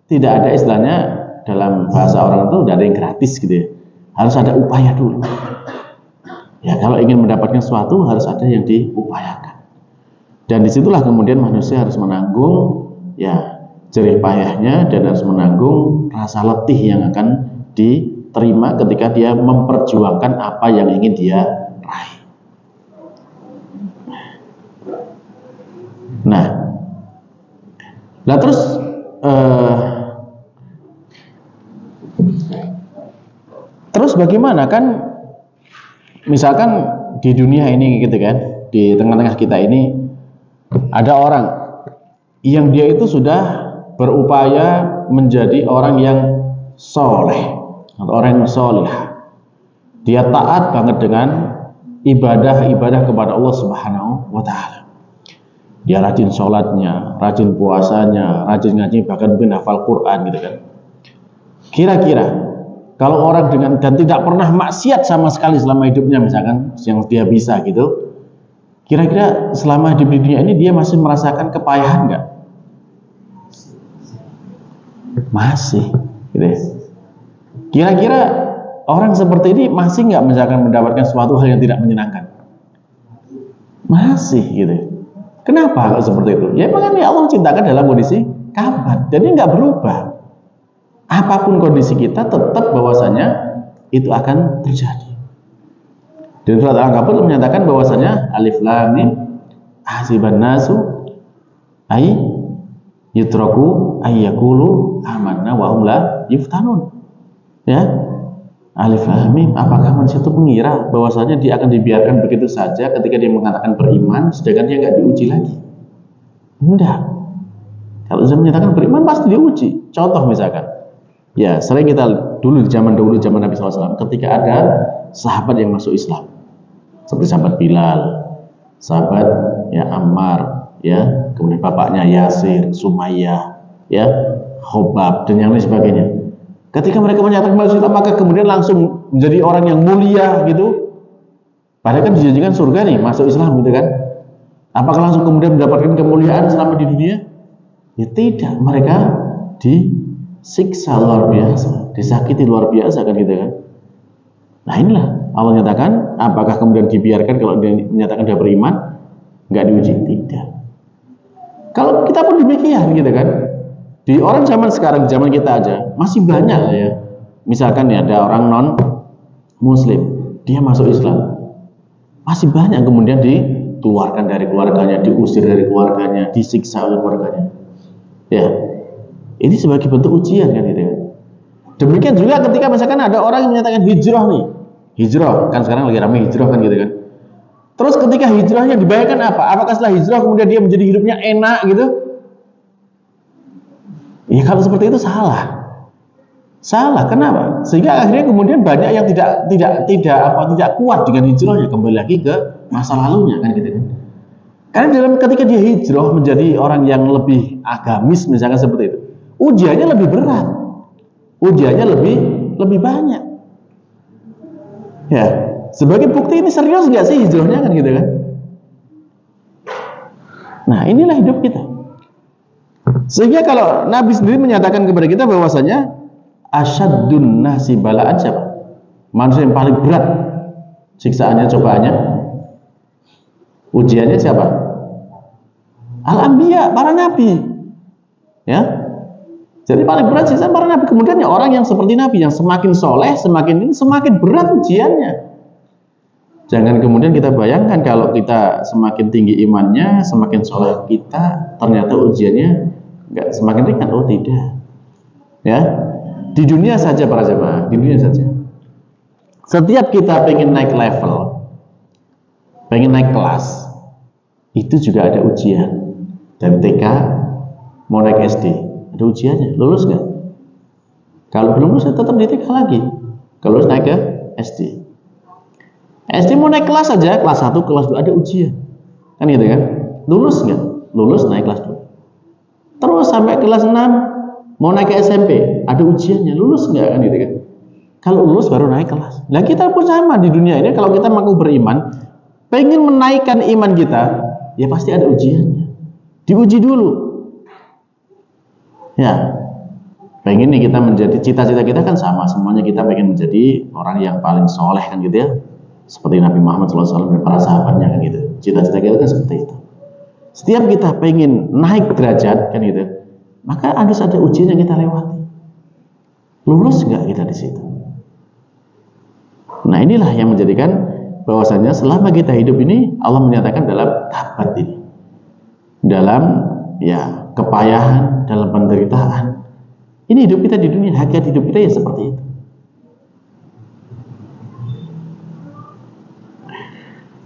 Tidak ada istilahnya dalam bahasa orang itu tidak ada yang gratis gitu ya. Harus ada upaya dulu. Ya kalau ingin mendapatkan sesuatu harus ada yang diupayakan. Dan disitulah kemudian manusia harus menanggung ya jerih payahnya dan harus menanggung rasa letih yang akan diterima ketika dia memperjuangkan apa yang ingin dia raih. Nah terus terus bagaimana kan misalkan di dunia ini gitu kan, di tengah-tengah kita ini ada orang yang dia itu sudah berupaya menjadi orang yang soleh atau orang yang soleh. Dia taat banget dengan ibadah kepada Allah Subhanahu wa Ta'ala. Dia rajin sholatnya, rajin puasanya, rajin ngaji, bahkan mungkin hafal Quran gitu kan. Kira-kira kalau orang dengan dan tidak pernah maksiat sama sekali selama hidupnya misalkan yang dia bisa gitu, kira-kira selama hidup di dunia ini dia masih merasakan kepayahan nggak? Masih gitu ya. Kira-kira orang seperti ini masih nggak misalkan mendapatkan suatu hal yang tidak menyenangkan? Masih gitu ya. Kenapa kok seperti itu? Ya makanya Allah ciptakan dalam kondisi kabad, dan ini nggak berubah. Apapun kondisi kita, tetap bahwasanya itu akan terjadi. Di surat Al-Ankabut menyatakan bahwasanya alif lam mim hasiban nasu ay yutraku ay yaqulu amanna wa hum la yuftanun. Ya. Alif lam mim, apakah manusia itu mengira bahwasanya dia akan dibiarkan begitu saja ketika dia mengatakan beriman sedangkan dia nggak diuji lagi? Enggak. Kalau sudah menyatakan beriman pasti diuji. Contoh misalkan, ya sering kita dulu di zaman dahulu, zaman Nabi SAW, ketika ada sahabat yang masuk Islam, seperti sahabat Bilal, sahabat ya Ammar, ya kemudian bapaknya Yasir, Sumayyah, ya Khobab dan yang lain sebagainya. Ketika mereka menyatakan masuk Islam, maka kemudian langsung menjadi orang yang mulia gitu. Padahal kan dijanjikan surga nih, masuk Islam gitu kan. Apakah langsung kemudian mendapatkan kemuliaan selama di dunia? Ya tidak, mereka disiksa luar biasa, disakiti luar biasa kan gitu kan. Nah inilah Allah nyatakan, apakah kemudian dibiarkan kalau dia menyatakan dia beriman nggak diuji? Tidak. Kalau kita pun demikian gitu kan. Di orang zaman sekarang, zaman kita aja masih banyak ya. Misalkan ya ada orang non Muslim, dia masuk Islam, masih banyak kemudian dikeluarkan dari keluarganya, diusir dari keluarganya, disiksa oleh keluarganya. Ya, ini sebagai bentuk ujian kan gitu. Demikian juga ketika misalkan ada orang yang menyatakan hijrah nih, hijrah kan sekarang lagi ramai hijrah kan gitu kan. Terus ketika hijrahnya dibayangkan apa? Apakah setelah hijrah kemudian dia menjadi hidupnya enak gitu? Ya kalau seperti itu salah. Salah, kenapa? Sehingga akhirnya kemudian banyak yang tidak kuat dengan hijrahnya, kembali lagi ke masa lalunya kan gitu kan. Karena ketika dia hijrah menjadi orang yang lebih agamis misalkan seperti itu, ujiannya lebih berat. Ujiannya lebih banyak. Ya, sebagai bukti ini serius nggak sih hijrahnya kan gitu kan? Nah, inilah hidup kita. Sehingga kalau Nabi sendiri menyatakan kepada kita bahwasanya asyaddun nasi bala'an siapa? Manusia yang paling berat siksaannya, cobaannya, ujiannya siapa? Al-Anbiya, para nabi. Ya. Jadi paling berat siksaan para nabi. Kemudian ya orang yang seperti nabi, yang semakin soleh, semakin berat ujiannya. Jangan kemudian kita bayangkan kalau kita semakin tinggi imannya, semakin soleh kita, ternyata ujiannya nggak semakin ringan. Oh tidak. Ya, di dunia saja para jemaah, di dunia saja. Setiap kita pengen naik level, pengen naik kelas, itu juga ada ujian. Dari TK mau naik SD, ada ujiannya. Lulus nggak? Kalau belum lulus, tetap di TK lagi. Kalau lulus naik ke SD. SD mau naik kelas saja, kelas 1, kelas 2 ada ujian. Kan gitu kan? Lulus nggak? Lulus naik kelas 2. Terus sampai kelas 6 mau naik ke SMP, ada ujiannya. Lulus nggak kan gitu kan? Kalau lulus baru naik kelas. Nah kita pun sama di dunia ini, kalau kita mau beriman, pengen menaikkan iman kita, ya pasti ada ujiannya. Diuji dulu. Ya, pengen nih kita menjadi, cita-cita kita kan sama, semuanya kita pengen menjadi orang yang paling soleh kan gitu ya, seperti Nabi Muhammad SAW dan para sahabatnya kan gitu. Cita-cita kita kan seperti itu. Setiap kita pengen naik derajat kan gitu, maka harus ada ujian yang kita lewati. Lulus nggak kita di situ? Nah inilah yang menjadikan bahwasanya selama kita hidup ini, Allah menyatakan dalam kabat ini, dalam ya kepayahan, dalam penderitaan, ini hidup kita di dunia, hakikat hidup kita ya seperti itu.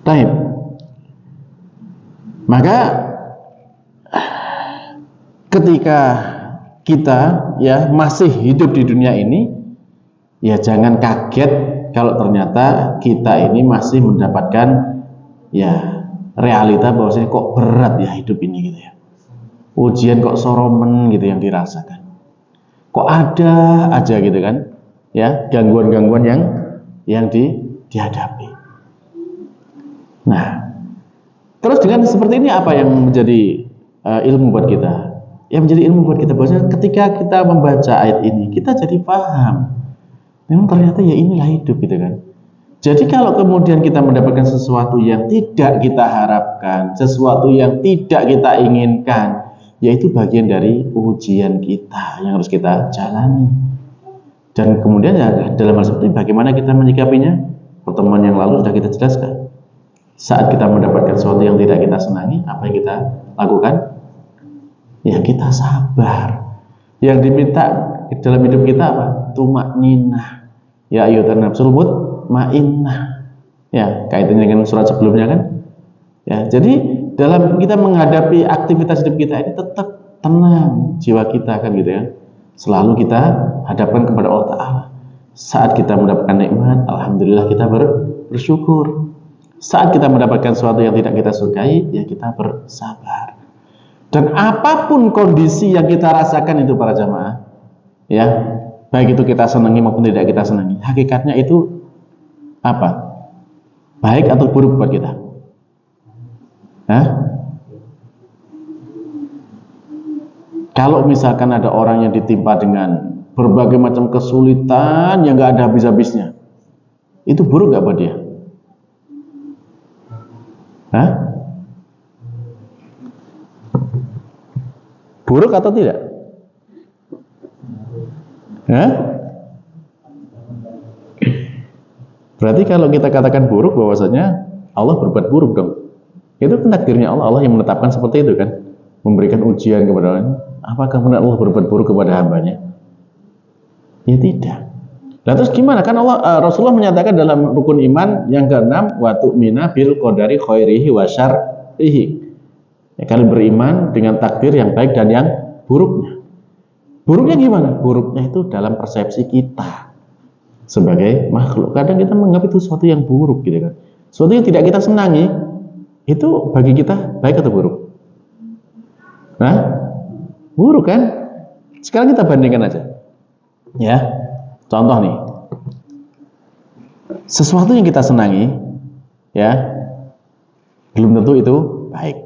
Baik. Maka ketika kita ya masih hidup di dunia ini, ya jangan kaget kalau ternyata kita ini masih mendapatkan ya realita bahwasanya kok berat ya hidup ini gitu ya. Ujian kok soromen gitu yang dirasakan. Kok ada aja gitu kan? Ya, gangguan-gangguan yang dihadapi. Nah, terus dengan seperti ini apa yang menjadi ilmu buat kita? Yang menjadi ilmu buat kita bahwasanya ketika kita membaca ayat ini, kita jadi paham. Memang ternyata ya inilah hidup gitu kan. Jadi kalau kemudian kita mendapatkan sesuatu yang tidak kita harapkan, sesuatu yang tidak kita inginkan, yaitu bagian dari ujian kita yang harus kita jalani. Dan kemudian ya, dalam hal seperti bagaimana kita menyikapinya? Pertemuan yang lalu sudah kita jelaskan. Saat kita mendapatkan sesuatu yang tidak kita senangi, apa yang kita lakukan? Ya kita sabar. Yang diminta dalam hidup kita apa? Tumakninah. Ya ayyuhan nafsul mutmainnah. Ya, kaitannya dengan surat sebelumnya kan? Ya, jadi dalam kita menghadapi aktivitas hidup kita ini tetap tenang jiwa kita kan gitu ya. Selalu kita hadapkan kepada Allah Ta'ala. Saat kita mendapatkan nikmat, alhamdulillah kita bersyukur. Saat kita mendapatkan sesuatu yang tidak kita sukai, ya kita bersabar. Dan apapun kondisi yang kita rasakan itu para jamaah, ya, baik itu kita senangi maupun tidak kita senangi, hakikatnya itu apa? Baik atau buruk buat kita? Hah? Kalau misalkan ada orang yang ditimpa dengan berbagai macam kesulitan yang gak ada habis-habisnya, itu buruk gak buat dia? Hah? Buruk atau tidak? Hah? Berarti kalau kita katakan buruk, bahwasanya Allah berbuat buruk dong. Itu takdirnya Allah, Allah yang menetapkan seperti itu kan, memberikan ujian kepada orang. Apakah benar Allah berbuat buruk kepada hambanya? Ya tidak. Nah terus gimana? Kan Allah, Rasulullah menyatakan dalam rukun iman yang ke-6, wa tu'mina bil qadari khairihi wa syarrihi. Ya, kalian beriman dengan takdir yang baik dan yang buruknya. Buruknya gimana? Buruknya itu dalam persepsi kita sebagai makhluk. Kadang kita menganggap itu sesuatu yang buruk gitu kan. Sesuatu yang tidak kita senangi, itu bagi kita baik atau buruk? Nah, buruk kan? Sekarang kita bandingkan aja. Ya, contoh nih. Sesuatu yang kita senangi, ya, belum tentu itu baik.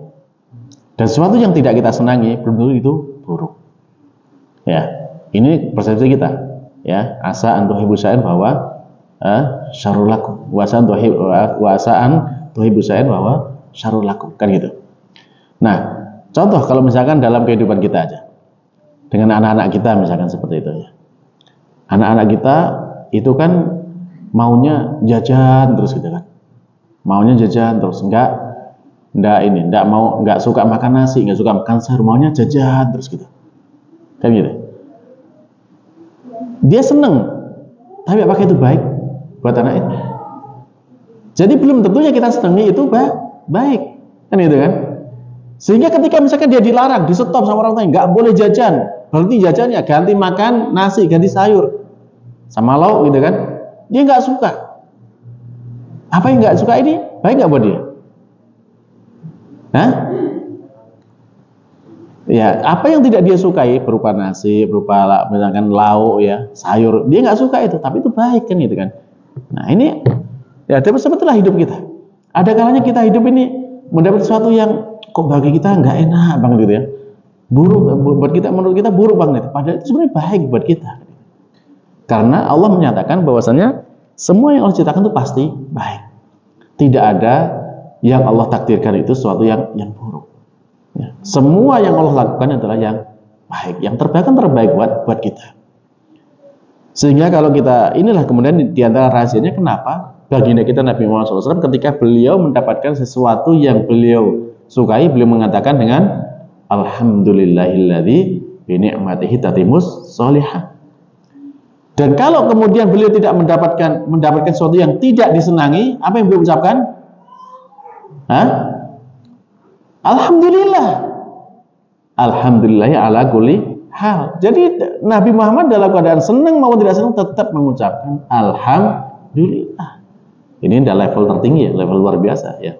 Dan sesuatu yang tidak kita senangi, belum tentu itu buruk. Ya, ini persepsi kita. Ya, asa antuhibu syai'an bahwa syarrul lakum, wa asa'an tuhibu syai'an bahwa syarrul lakum, kan gitu. Nah, contoh kalau misalkan dalam kehidupan kita aja, dengan anak-anak kita misalkan seperti itu ya. Anak-anak kita itu kan maunya jajan terus gitu kan. Maunya jajan terus, enggak suka makan nasi, enggak suka makan sayur, maunya jajan terus gitu. Kan gitu. Dia seneng, tapi apakah itu baik buat anak itu? Jadi belum tentunya kita senangi itu baik, kan gitu kan? Sehingga ketika misalkan dia dilarang, di stop sama orang tua, nggak boleh jajan, berarti jajannya ganti makan nasi, ganti sayur, sama lauk gitu kan? Dia nggak suka. Apa yang nggak suka ini baik nggak buat dia? Hah? Ya, apa yang tidak dia sukai berupa nasi, berupa misalkan lauk ya, sayur, dia nggak suka itu, tapi itu baik kan gitu kan. Nah ini ya sepertilah hidup kita. Ada kalanya kita hidup ini mendapat sesuatu yang kok bagi kita nggak enak banget gitu ya, buruk buat kita, menurut kita buruk banget. Padahal itu sebenarnya baik buat kita. Karena Allah menyatakan bahwasanya semua yang Allah ciptakan itu pasti baik. Tidak ada yang Allah takdirkan itu sesuatu yang buruk. Ya, semua yang Allah lakukan adalah yang baik, yang terbaik buat kita. Sehingga kalau kita, inilah kemudian diantara rahasianya kenapa baginda kita Nabi Muhammad SAW ketika beliau mendapatkan sesuatu yang beliau sukai, beliau mengatakan dengan alhamdulillahilladzi bi ni'matihi tatimmus sholihah. Dan kalau kemudian beliau tidak mendapatkan sesuatu yang tidak disenangi, apa yang beliau ucapkan? Hah? Alhamdulillah ala kulli hal. Jadi Nabi Muhammad dalam keadaan senang maupun tidak senang tetap mengucapkan alhamdulillah. Ini adalah level tertinggi ya, level luar biasa ya.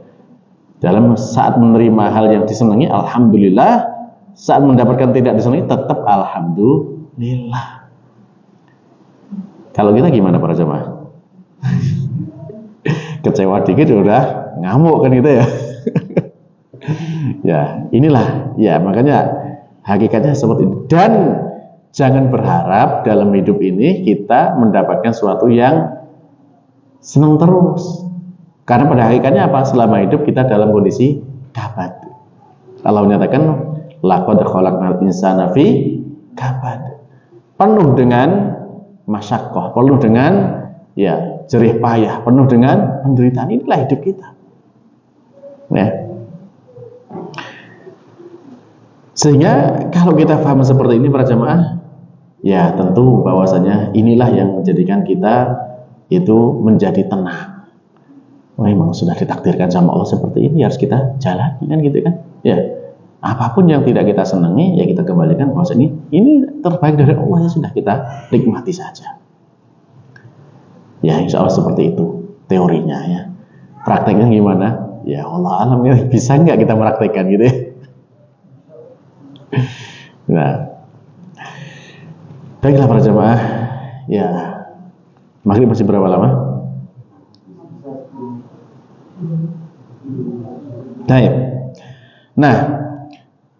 Dalam saat menerima hal yang disenangi alhamdulillah, saat mendapatkan tidak disenangi tetap alhamdulillah. Kalau kita gimana para jemaah? Kecewa dikit udah ngamuk kan gitu ya. Ya, inilah ya, makanya hakikatnya seperti ini. Dan jangan berharap dalam hidup ini kita mendapatkan sesuatu yang senang terus. Karena pada hakikatnya apa? Selama hidup kita dalam kondisi kabad. Allah menyatakan laqad khalaqnal insana fi kabad. Penuh dengan masyaqqah, penuh dengan ya jerih payah, penuh dengan penderitaan. Inilah hidup kita. Ya. Sehingga kalau kita paham seperti ini para jamaah, ya tentu bahwasanya inilah yang menjadikan kita itu menjadi tenang. Memang sudah ditakdirkan sama Allah seperti ini, harus kita jalani kan gitu kan. Ya. Apapun yang tidak kita senangi, ya kita kembalikan bahwa ini terbaik dari Allah, ya sudah kita nikmati saja. Ya insya Allah seperti itu teorinya ya. Prakteknya gimana? Ya Allah alam ya, bisa nggak kita praktekkan gitu ya. Nah, baiklah para jemaah, ya maghrib masih berapa lama? Baik. Nah,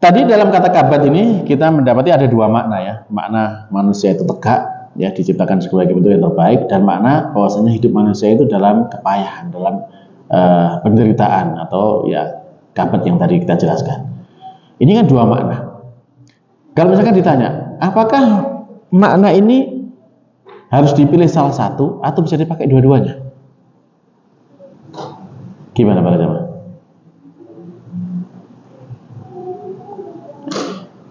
tadi dalam kata kabad ini kita mendapati ada dua makna ya. Makna manusia itu tegak, ya diciptakan sebagai bentuk yang terbaik, dan makna bahwasanya hidup manusia itu dalam kepayahan, dalam penderitaan atau ya kabad yang tadi kita jelaskan. Ini kan dua makna. Kalau misalkan ditanya, apakah makna ini harus dipilih salah satu atau bisa dipakai dua-duanya? Gimana para jemaah?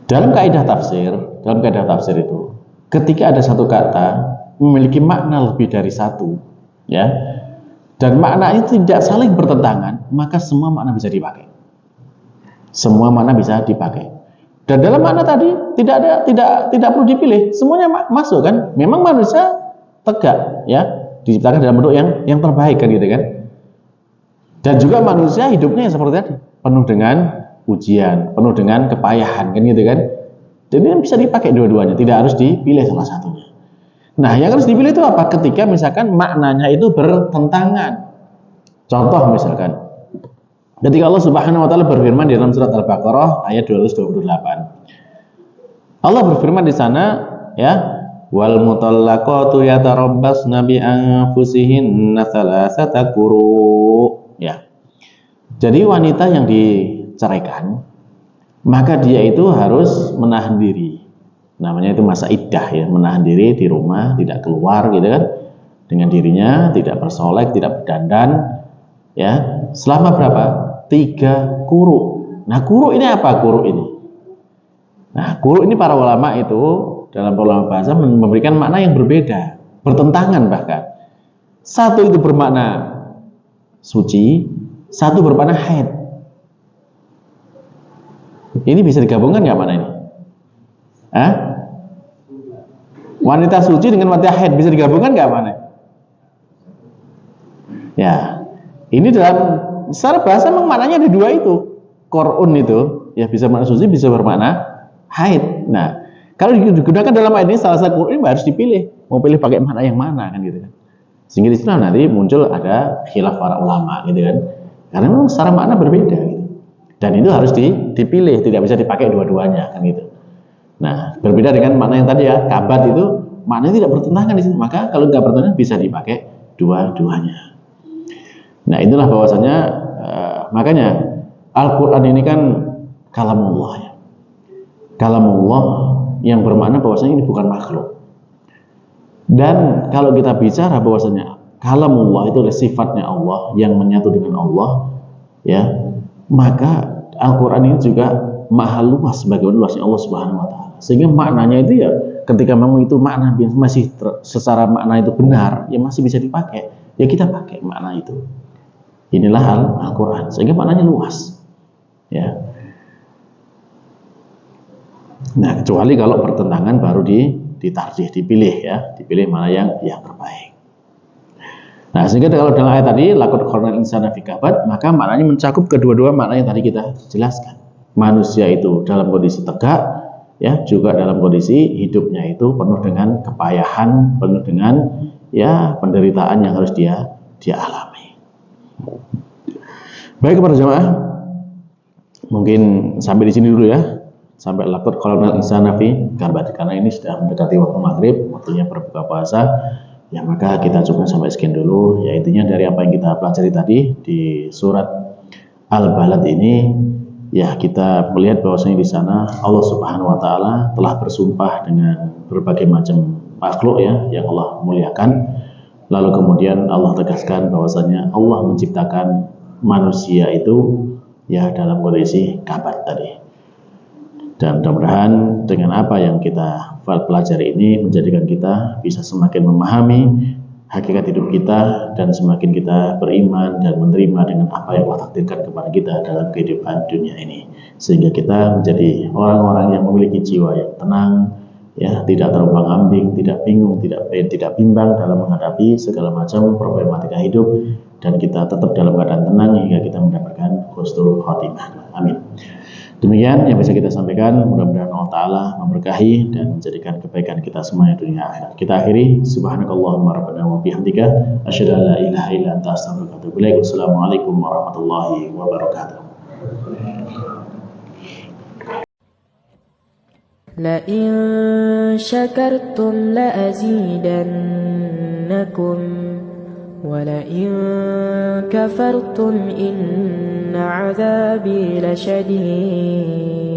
Dalam kaidah tafsir itu, ketika ada satu kata memiliki makna lebih dari satu, ya, dan makna itu tidak saling bertentangan, maka semua makna bisa dipakai. Semua makna bisa dipakai. Dan dalam makna tadi tidak perlu dipilih, semuanya masuk kan? Memang manusia tegak, ya, diciptakan dalam bentuk yang terbaik kan gitu kan? Dan juga manusia hidupnya seperti tadi, penuh dengan ujian, penuh dengan kepayahan kan gitu kan. Jadi bisa dipakai dua-duanya, tidak harus dipilih salah satunya. Nah, yang harus dipilih itu apa? Ketika misalkan maknanya itu bertentangan. Contoh misalkan, ketika Allah Subhanahu wa taala berfirman di dalam surat Al-Baqarah ayat 228. Allah berfirman di sana ya, wal mutallaqatu yatarabbasna bi anfusihinna thalathata quru. Ya. Jadi wanita yang diceraikan, maka dia itu harus menahan diri. Namanya itu masa iddah ya, menahan diri di rumah, tidak keluar gitu kan. Dengan dirinya, tidak bersolek, tidak berdandan ya. Selama berapa? 3 quru. Nah, quru ini apa quru ini? Nah, quru ini para ulama itu dalam ulama bahasa memberikan makna yang berbeda, bertentangan bahkan. Satu itu bermakna suci, satu bermakna haid. Ini bisa digabungkan nggak mana ini? Hah? Wanita suci dengan wanita haid bisa digabungkan nggak mana? Ya, ini dalam secara bahasa memang maknanya ada dua itu. Qur'un itu ya bisa bermakna suci, bisa bermakna haid. Nah, kalau digunakan dalam ayat ini salah satu Qur'an harus dipilih. Mau pilih pakai makna yang mana kan gitu kan? Sehingga di sana nanti muncul ada khilaf para ulama gitu kan. Karena memang secara makna berbeda gitu. Dan itu harus dipilih, tidak bisa dipakai dua-duanya kan gitu. Nah, berbeda dengan makna yang tadi ya, kabad itu maknanya tidak bertentangan di sini. Maka kalau nggak bertentangan bisa dipakai dua-duanya. Nah, itulah bahwasanya makanya Al-Qur'an ini kan kalamullah ya. Kalamullah yang bermakna bahwasanya ini bukan makhluk. Dan kalau kita bicara bahwasanya kalamullah itu adalah sifatnya Allah yang menyatu dengan Allah, ya, maka Al-Quran ini juga maha luas bagaimana luasnya Allah Subhanahu wa taala. Sehingga maknanya itu ya ketika memang itu makna masih secara makna itu benar, ya masih bisa dipakai, ya kita pakai makna itu. Inilah Al-Quran, sehingga maknanya luas. Ya. Nah, kecuali kalau bertentangan baru ditarjih, dipilih ya, dipilih mana yang terbaik. Nah, sehingga kalau dalam ayat tadi laqad khalaqnal insana fi kabad, maka maknanya mencakup kedua-dua makna yang tadi kita jelaskan. Manusia itu dalam kondisi tegak, ya, juga dalam kondisi hidupnya itu penuh dengan kepayahan, penuh dengan ya penderitaan yang harus dia alami. Baik para jemaah, mungkin sampai di sini dulu ya. Sampai laqad khalaqnal insana fi kabad, karena ini sudah mendekati waktu maghrib, waktunya berbuka puasa. Ya, maka kita cukup sampai sekian dulu. Ya, intinya dari apa yang kita pelajari tadi di surat Al-Balad ini, ya kita melihat bahwasanya di sana Allah Subhanahu wa taala telah bersumpah dengan berbagai macam makhluk ya yang Allah muliakan. Lalu kemudian Allah tegaskan bahwasanya Allah menciptakan manusia itu ya dalam kondisi kabad tadi. Dan mudah-mudahan dengan apa yang kita pelajari ini menjadikan kita bisa semakin memahami hakikat hidup kita dan semakin kita beriman dan menerima dengan apa yang Allah takdirkan kepada kita dalam kehidupan dunia ini, sehingga kita menjadi orang-orang yang memiliki jiwa yang tenang, ya, tidak terombang-ambing, tidak bingung, tidak bimbang dalam menghadapi segala macam problematika hidup, dan kita tetap dalam keadaan tenang hingga kita mendapatkan husnul khotimah. Amin. Demikian yang bisa kita sampaikan, mudah-mudahan Allah Ta'ala memberkahi dan menjadikan kebaikan kita semuanya dunia akhirat. Kita akhiri, subhanakallahumma rabbana wa bihamdika, asyhadu an la ilaha illa anta astaghfiruka wa atubu ilaik. Wassalamualaikum warahmatullahi wabarakatuh. لئن شكرتم لأزيدنكم ولئن كفرتم إن عذابي لشديد